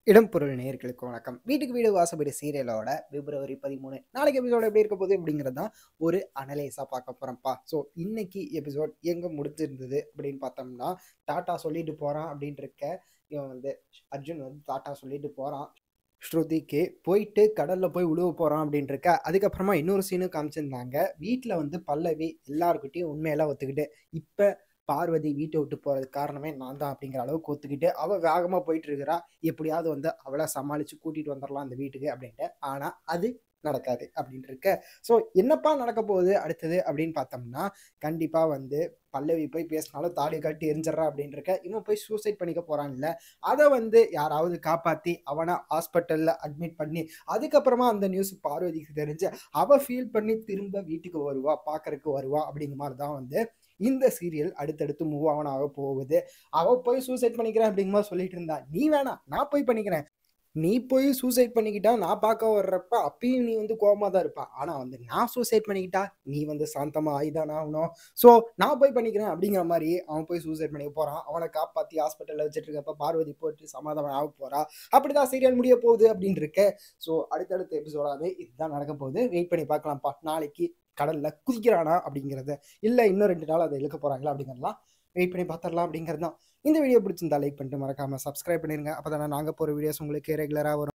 இடம்பொருள் நேயர்களுக்கு வணக்கம். வீட்டுக்கு வீடு வாசப்படி சீரியலோட பிப்ரவரி 13 நாளைக்கு எபிசோட் எப்படி இருக்க போகுது அப்படிங்கிறது தான் ஒரு அனலைஸா பார்க்க போறோம்ப்பா. ஸோ இன்னைக்கு எபிசோட் எங்க முடிஞ்சிருந்தது அப்படின்னு பார்த்தோம்னா, டாட்டா சொல்லிட்டு போறான் அப்படின்னு இருக்க இவன் வந்து அர்ஜுன் வந்து டாட்டா சொல்லிட்டு போறான். ஸ்ருதிக்கு போயிட்டு கடல்ல போய் உழுவ போறான் அப்படின்னு இருக்க. அதுக்கப்புறமா இன்னொரு சீனும் காமிச்சிருந்தாங்க. வீட்டில் வந்து பல்லவி எல்லாருக்கிட்டையும் உண்மையெல்லாம் ஒத்துக்கிட்டு இப்ப பார்வதி வீட்டை விட்டு போறதுக்கு காரணமே நான் தான் அப்படிங்கிற அளவுக்கு ஒத்துக்கிட்டு அவ வேகமா போயிட்டு இருக்கிறா. எப்படியாவது வந்து அவளை சமாளிச்சு கூட்டிட்டு வந்துடலாம் அந்த வீட்டுக்கு அப்படின்ட்டு. ஆனா அது நடக்காது அப்படின்னு இருக்க. ஸோ என்னப்பா நடக்க போகுது அடுத்தது அப்படின்னு பார்த்தோம்னா, கண்டிப்பா வந்து பல்லவி போய் பேசினாலும் தாலி கட்டி எரிஞ்சிடறா அப்படின்னு இருக்க. இவன் போய் சூசைட் பண்ணிக்க போறான்ல, அதை வந்து யாராவது காப்பாத்தி அவனை ஹாஸ்பிட்டல்ல அட்மிட் பண்ணி அதுக்கப்புறமா அந்த நியூஸ் பார்வதிக்கு தெரிஞ்சு அவ ஃபீல் பண்ணி திரும்ப வீட்டுக்கு வருவா, பார்க்கறக்கு வருவா அப்படிங்கிற மாதிரி தான் வந்து இந்த சீரியல் அடுத்தடுத்து மூவ் ஆன் ஆக போகுது. அவ போய் சூசைட் பண்ணிக்கிறேன் அப்படிங்கிற மாதிரி சொல்லிட்டு இருந்தா, நீ வேணாம் நான் போய் பண்ணிக்கிறேன். நீ போய் சூசைட் பண்ணிக்கிட்டா நான் பார்க்க வர்றப்ப அப்பயும் நீ வந்து கோவமா தான் இருப்ப. ஆனா வந்து நான் சூசைட் பண்ணிக்கிட்டா நீ வந்து சாந்தமா ஆயிதானே ஆகணும். ஸோ நான் போய் பண்ணிக்கிறேன் அப்படிங்கிற மாதிரி அவன் போய் சூசைட் பண்ணிக்க போறான். அவனை காப்பாத்தி ஹாஸ்பிட்டல்ல வச்சுட்டு இருக்கப்ப பார்வதி போட்டு சமாதானம் ஆக போறா. அப்படிதான் சீரியல் முடிய போகுது அப்படின்னு இருக்கு. ஸோ அடுத்தடுத்த எபிசோடாவே இதுதான் நடக்க போகுது. வெயிட் பண்ணி பார்க்கலாம்ப்பா. நாளைக்கு கடல்ல குதிக்கிறானா அப்படிங்கிறத, இல்ல இன்னும் 2 நாள் அதை இழுக்க போறாங்களா அப்படிங்கிறதெல்லாம் வெயிட் பண்ணி பார்த்துடலாம் அப்படிங்கிறது தான். இந்த வீடியோ பிடிச்சிருந்தா லைக் பண்ணிட்டு மறக்காம சப்ஸ்கிரைப் பண்ணிருங்க. அப்பதானே நாங்க போற வீடியோஸ் உங்களுக்கு ரெகுலரா வரும்.